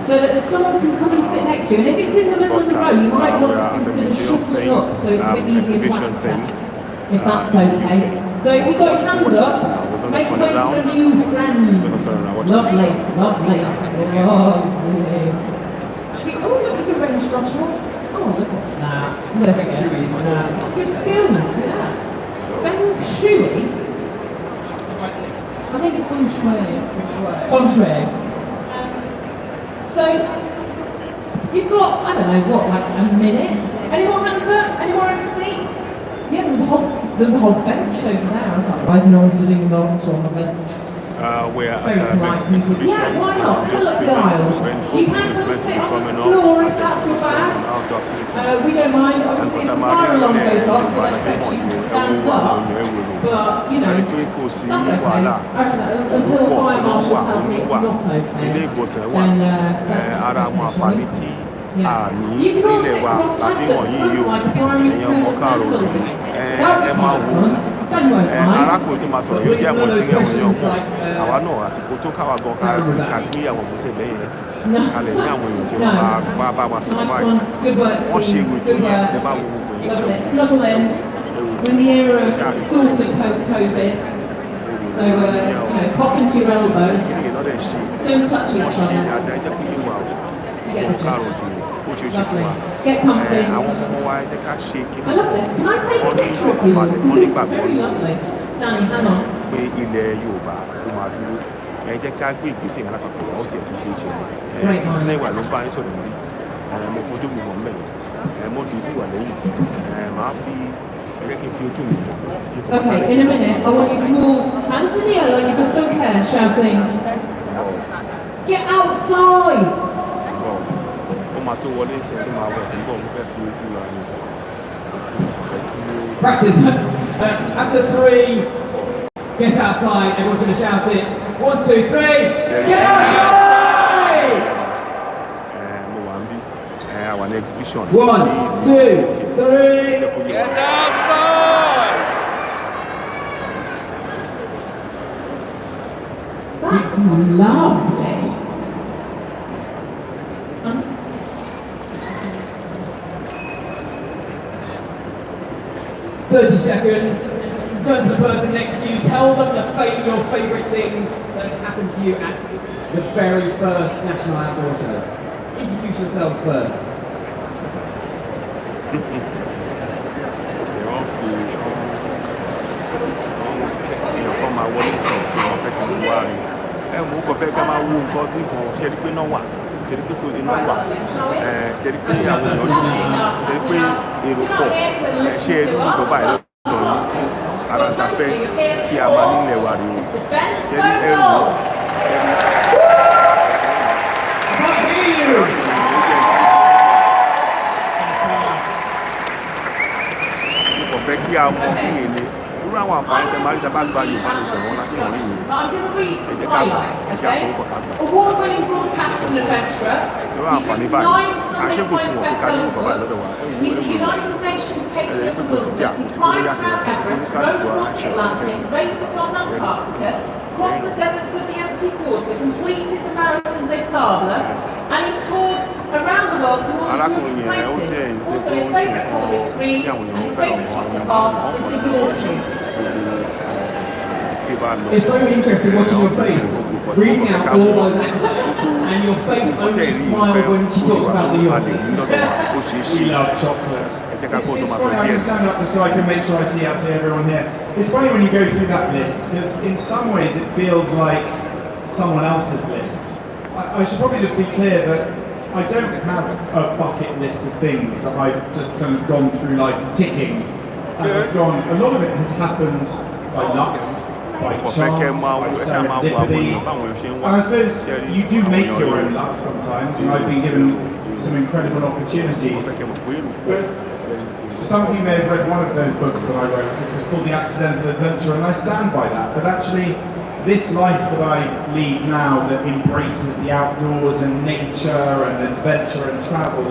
so that someone can come and sit next to you. And if it's in the middle of the road, you might want to consider shuffling up so it's a bit easier to access, if that's okay. So if you've got your hand up, make way for a new friend. Lovely, lovely. Oh, look, you can arrange lunchhouse. Oh, look at that. Look at that. Good skills, yeah. Feng Shui. I think it's Feng Shui. Feng Shui. So, you've got, I don't know, what, like a minute? Any more hands up? Any more activities? Yeah, there was a whole bench over there. I was like, why is no one sitting not on the bench? We're very polite people. Yeah, why not? Have a look at the aisles. You can come and sit on the floor if that's your bag. We don't mind. Obviously, if the fire alarm goes off, we'll expect you to stand up. But, you know, that's okay. Until the fire marshal tells me it's not okay, then let's not yeah. You can all sit cross-legged at front like a primary school assembly. That would be quite fun. Ben won't mind. arákùnrin tó máa sọ̀rọ̀ yóò jẹ́ àwọn tí wọ́n yàn pọ̀ àwa náà àsìkò tó káwa gan ká gbé àwọn ìgbésẹ̀ lẹ́yìn rẹ̀ kalẹ̀ ní àwọn èèyàn tí wọ́n bá wa sọ̀rọ̀ báyìí wọ́n ṣe ìwé tó yẹ ẹ bá wo gbogbo yẹn. Snuggle in. We're in the era of sort of post-COVID. So, you know, pop into your elbow. Don't touch each other. You get the gist. Lovely. Get comfy. I love this. Can I take a picture of you? Because it's very lovely. Danny, hang on. Ilẹ̀ Yorùbá ló máa dúró. Ẹ jẹ́ ká gbé ìgbésẹ̀ yẹn lápapọ̀ ó sì ti ṣe é ṣe. Sísílẹ̀ ìwà ló bá yín sọ̀rọ̀ níbí. Mo fojú mi wọ̀n mẹ́yìn. Mo dùn ìwà lẹ́yìn. Màá fi ẹgbẹ́ kí n fi ojú mi wọ̀n. Okay, in a minute, I want you to move hands in the air like you just don't care, shouting, "Get outside!" Practice. After 3, get outside. Everyone's going to shout it. 1, 2, 3. Get outside! Our exhibition. 1, 2, 3. Get outside! That's lovely. 30 seconds. Turn to the person next to you. Tell them your favourite thing that's happened to you at the very first National Outdoor Show. Introduce yourselves first. Ṣèrí pé kò iná wà ṣèrí pé àwọn èèyàn dùn ṣèrí pé èrò pọ̀ ṣé ẹrú nìkan báyìí lọ́dọ̀ yìí fún ara ta fẹ́ kí a máa nílẹ̀ wà rí o ṣèrí ẹrù kò fẹ́ kí a mọ kí ni irú àwọn àǹfààní tẹ máa rí tá bá gba Yorùbá Nation wọn láti wọ̀nyí yìí ẹ jẹ́ ká gbà ẹ jẹ́ àsọ̀rọ̀ kọ̀ ká gbà. Award-winning broadcaster and adventurer. He's written 9 Sunday Times best-selling books. He's the United Nations patron of the wilderness. He's climbed Mount Everest, rowed across the Atlantic, raced across Antarctica, crossed the deserts of the empty quarter, completed the Marathon des Sables, and he's toured around the world to more than 200 places. Also, his favourite colour is green, and his favourite chocolate bar is the Yorkie. It's so interesting watching your face, reading out all those and your face only smiled when she talks about the Yorkie. We love chocolate. It's funny, I can stand up just so I can make sure I see out to everyone here. It's funny when you go through that list, because in some ways it feels like someone else's list. I should probably just be clear that I don't have a bucket list of things that I've just kind of gone through life ticking as I've gone. A lot of it has happened by luck, by chance, by serendipity. And I suppose you do make your own luck sometimes, and I've been given some incredible opportunities. But some of you may have read one of those books that I wrote, which was called The Accidental Adventure, and I stand by that. But actually, this life that I lead now that embraces the outdoors and nature and adventure and travel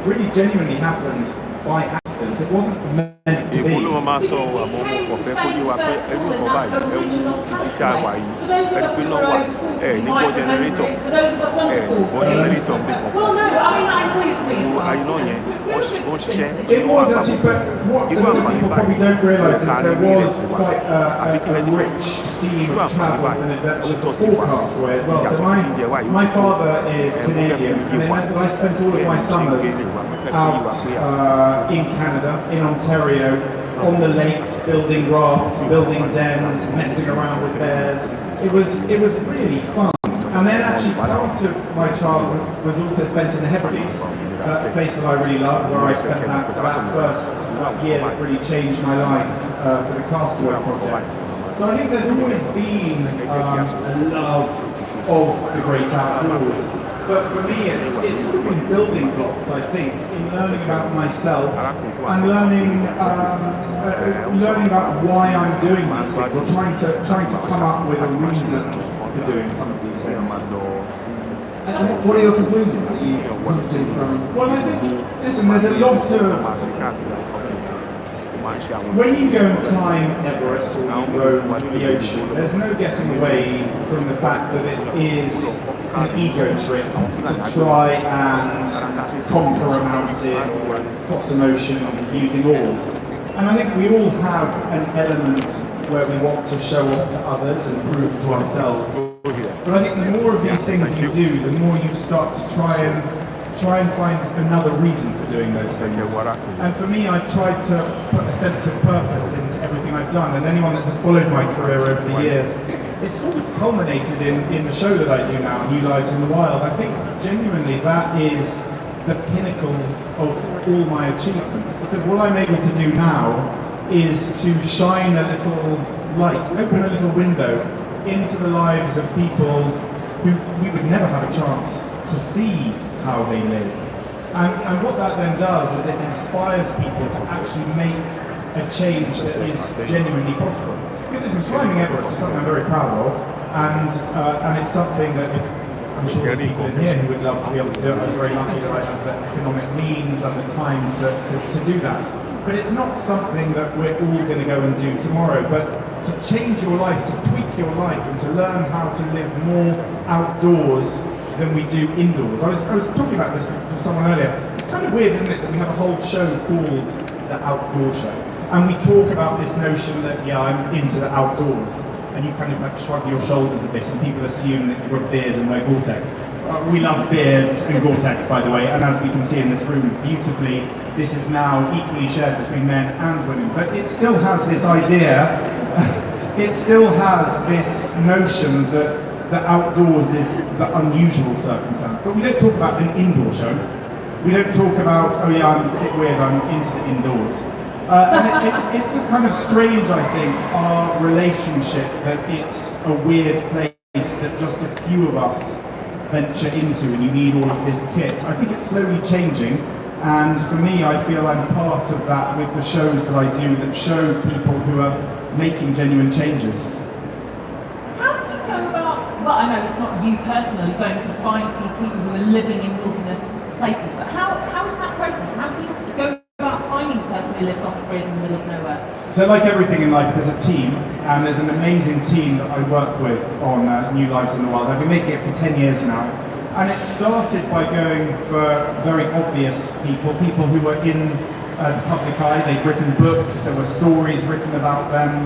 really genuinely happened by accident. accident. It wasn't meant to be. He came to fame first of all in that original castaway. For those of us who are over 40, you might remember it. For those of us under 40, well, no, I mean that includes me as well. It was actually, but what a lot of people probably don't realise is there was quite a rich scene of travel and adventure before Castaway as well. So my father is Canadian, and it meant that I spent all of my summers out in Canada, in Ontario, on the lakes, building rafts, building dens, messing around with bears. It was really fun. And then actually part of my childhood was also spent in the Hebrides. That's a place that I really love, where I spent that first year that really changed my life for the Castaway project. So I think there's always been a love of the great outdoors. But for me, it's sort of been building blocks, I think, in learning about myself and learning about why I'm doing these things, or trying to come up with a reason for doing some of these things. And what are your conclusions that you come to from? Well, I think, listen, there's a lot of... When you go and climb Everest or you roam the ocean, there's no getting away from the fact that it is an ego trip to try and conquer a mountain or cross an ocean using oars. And I think we all have an element where we want to show off to others and prove to ourselves. But I think the more of these things you do, the more you start to try and find another reason for doing those things. And for me, I've tried to put a sense of purpose into everything I've done, and anyone that has followed my career over the years, it's sort of culminated in the show that I do now, New Lives in the Wild. I think genuinely that is the pinnacle of all my achievements, because what I'm able to do now is to shine a little light, open a little window into the lives of people who we would never have a chance to see how they live. And what that then does is it inspires people to actually make a change that is genuinely possible. Because listen, climbing Everest is something I'm very proud of, and it's something that I'm sure there's people in here who would love to be able to do it. I was very lucky that I have the economic means and the time to do that. But it's not something that we're all going to go and do tomorrow, but to change your life, to tweak your life, and to learn how to live more outdoors than we do indoors. I was talking about this with someone earlier. It's kind of weird, isn't it, that we have a whole show called The Outdoor Show. And we talk about this notion that, yeah, I'm into the outdoors. And you kind of like shrug your shoulders a bit, and people assume that you've got a beard and wear Gore-Tex. We love beards and Gore-Tex, by the way, and as we can see in this room beautifully, this is now equally shared between men and women. But it still has this idea, it still has this notion that the outdoors is the unusual circumstance. But we don't talk about an indoor show. We don't talk about, oh yeah, I'm a bit weird, I'm into the indoors. And it's just kind of strange, I think, our relationship, that it's a weird place that just a few of us venture into, and you need all of this kit. I think it's slowly changing, and for me, I feel I'm part of that with the shows that I do that show people who are making genuine changes. How do you go about, well, I know it's not you personally going to find these people who are living in wilderness places, but how is that process? How do you go about finding the person who lives off-grid in the middle of nowhere? So like everything in life, there's a team, and there's an amazing team that I work with on New Lives in the Wild. I've been making it for 10 years now, and it started by going for very obvious people who were in the public eye. They'd written books, there were stories written about them,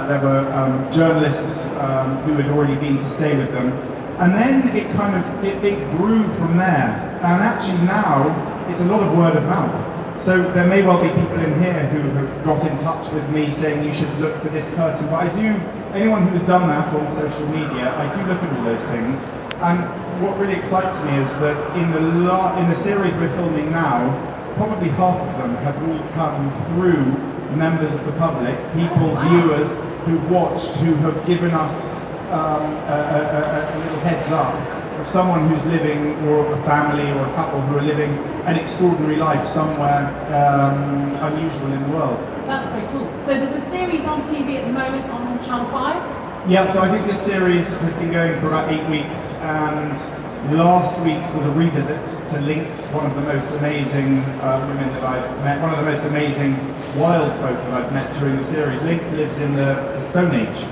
there were journalists who had already been to stay with them, and then it kind of, it grew from there, and actually now it's a lot of word of mouth. So there may well be people in here who have got in touch with me saying you should look for this person, but anyone who has done that on social media, I do look at all those things. And what really excites me is that in the series we're filming now, probably half of them have all come through members of the public, people, viewers who've watched, who have given us a little heads up of someone who's living, or a family or a couple who are living an extraordinary life somewhere unusual in the world. That's very cool. So there's a series on TV at the moment on Channel 5? Yeah, so I think this series has been going for about 8 weeks, and Last week's was a revisit to Lynx, one of the most amazing women that I've met, one of the most amazing wild folk that I've met during the series. Lynx lives in the Stone Age.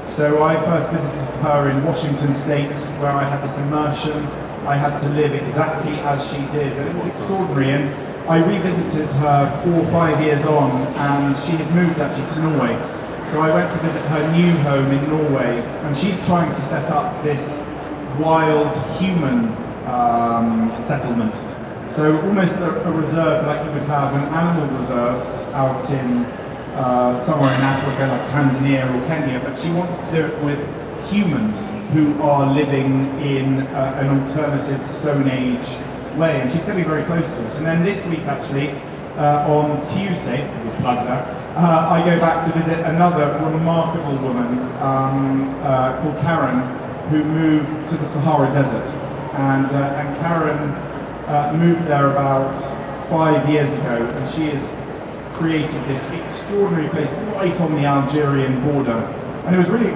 So I first visited her in Washington State, where I had this immersion. I had to live exactly as she did, and it was extraordinary. And I revisited her 4 or 5 years on, and she had moved actually to Norway. So I went to visit her new home in Norway, and she's trying to set up this wild human settlement. So almost a reserve like you would have an animal reserve out in somewhere in Africa like Tanzania or Kenya, but she wants to do it with humans who are living in an alternative Stone Age way, and she's getting very close to it. And then this week actually, on Tuesday, we'll plug that, I go back to visit another remarkable woman called Karen, who moved to the Sahara Desert. And Karen moved there about 5 years ago, and she has created this extraordinary place right on the Algerian border. And it was really,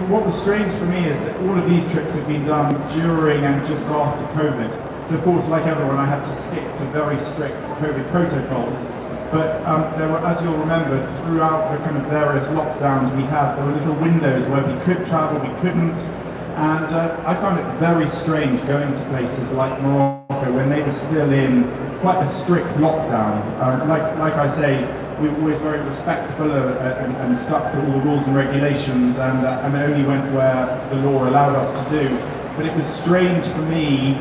what was strange for me is that all of these trips have been done during and just after COVID. So of course, like everyone, I had to stick to very strict COVID protocols. But there were, as you'll remember, throughout the kind of various lockdowns we had, there were little windows where we could travel, we couldn't. And I found it very strange going to places like Morocco when they were still in quite a strict lockdown. Like I say, we were always very respectful and stuck to all the rules and regulations, and only went where the law allowed us to do. But it was strange for me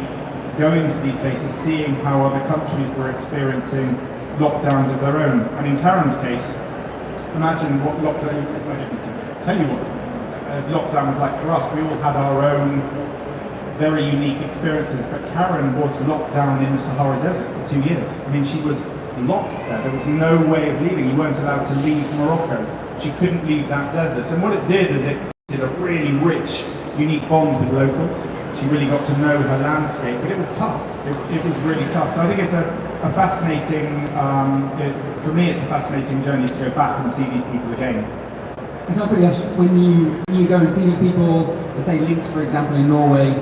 going to these places, seeing how other countries were experiencing lockdowns of their own. And in Karen's case, imagine what lockdown, I don't need to tell you what lockdown was like for us. We all had our own very unique experiences, but Karen was locked down in the Sahara Desert for 2 years. I mean, she was locked there. There was no way of leaving. You weren't allowed to leave Morocco. She couldn't leave that desert. And what it did is it did a really rich, unique bond with locals. She really got to know her landscape, but it was tough. It was really tough. So I think it's a fascinating, for me, it's a fascinating journey to go back and see these people again. And how quickly, Ash, when you go and see these people, let's say Lynx, for example, in Norway,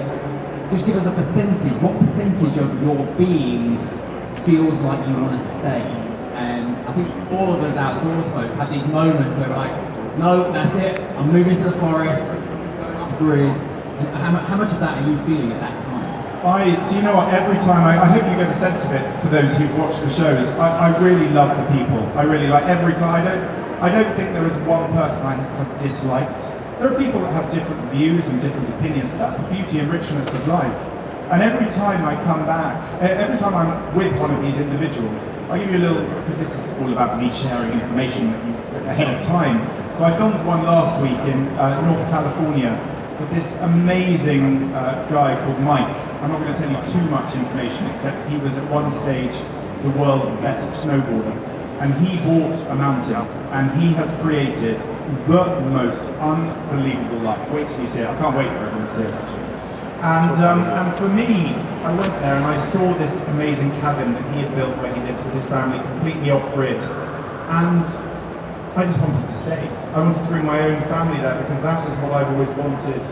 just give us a percentage. What percentage of your being feels like you want to stay? And I think all of us outdoors folks have these moments where we're like, no, that's it, I'm moving to the forest, going off grid. And how much of that are you feeling at that time? Do you know what, every time, I hope you get a sense of it for those who've watched the shows, I really love the people. I really like every time. I don't think there is one person I have disliked. There are people that have different views and different opinions, but that's the beauty and richness of life. And every time I come back, every time I'm with one of these individuals, I'll give you a little, because this is all about me sharing information ahead of time. So I filmed one last week in North California with this amazing guy called Mike. I'm not going to tell you too much information, except he was at one stage the world's best snowboarder. And he bought a mountain, and he has created the most unbelievable life. Wait till you see it. I can't wait for everyone to see it, actually. And for me, I went there and I saw this amazing cabin that he had built where he lives with his family, completely off-grid. And I just wanted to stay. I wanted to bring my own family there because that is what I've always wanted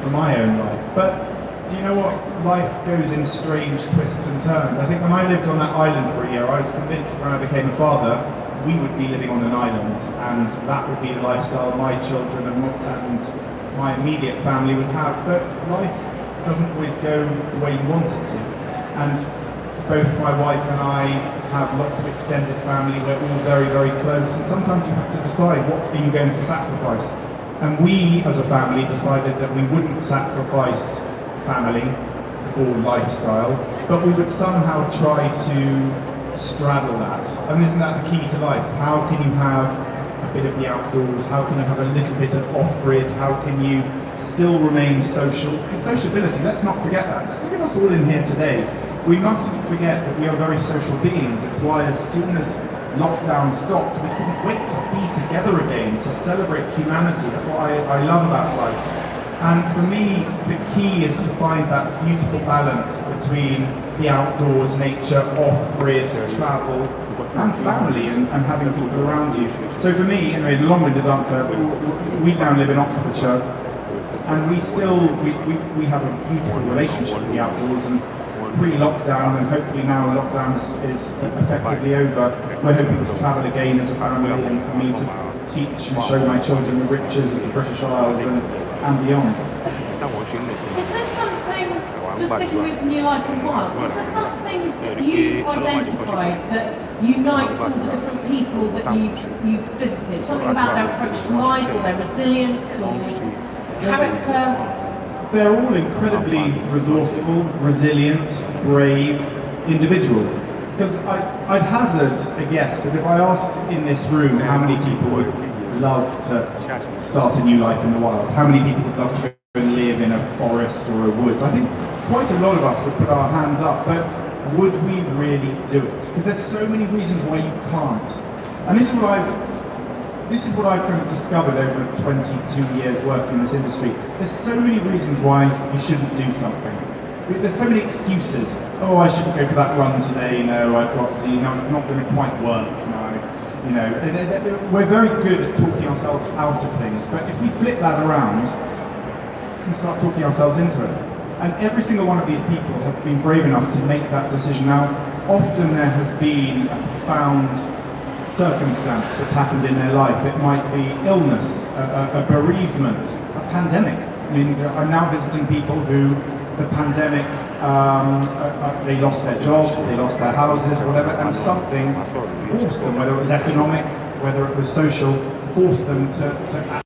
for my own life. But do you know what? Life goes in strange twists and turns. I think when I lived on that island for a year, I was convinced when I became a father, we would be living on an island, and that would be the lifestyle my children and my immediate family would have. But life doesn't always go the way you want it to. And both my wife and I have lots of extended family. We're all very, very close, and sometimes you have to decide what are you going to sacrifice. And we, as a family, decided that we wouldn't sacrifice family for lifestyle, but we would somehow try to straddle that. And isn't that the key to life? How can you have a bit of the outdoors? How can you have a little bit of off-grid? How can you still remain social? Because sociability, let's not forget that. Look at us all in here today. We mustn't forget that we are very social beings. It's why as soon as lockdown stopped, we couldn't wait to be together again, to celebrate humanity. That's what I love about life. And for me, the key is to find that beautiful balance between the outdoors, nature, off-grid, travel, and family, and having people around you. So for me, anyway, the long-winded answer, we now live in Oxfordshire, And we have a beautiful relationship with the outdoors, and pre-lockdown, and hopefully now lockdown is effectively over, we're hoping to travel again as a family, and for me to teach and show my children the riches of the British Isles and beyond. Is there something, just sticking with New Life and Wild, is there something that you've identified that unites all the different people that you've visited? Something about their approach to life, or their resilience, or character? They're all incredibly resourceful, resilient, brave individuals. Because I'd hazard a guess that if I asked in this room how many people would love to start a new life in the wild, how many people would love to go and live in a forest or a woods, I think quite a lot of us would put our hands up, but would we really do it? Because there's so many reasons why you can't. And this is what I've kind of discovered over 22 years working in this industry. There's so many reasons why you shouldn't do something. There's so many excuses. Oh, I shouldn't go for that run today. No, I've got to. It's not going to quite work. We're very good at talking ourselves out of things. But if we flip that around, we can start talking ourselves into it. And every single one of these people have been brave enough to make that decision. Now, often there has been a profound circumstance that's happened in their life. It might be illness, a bereavement, a pandemic. I mean, I'm now visiting people who the pandemic, they lost their jobs, they lost their houses, whatever, and something forced them, whether it was economic, whether it was social, forced them to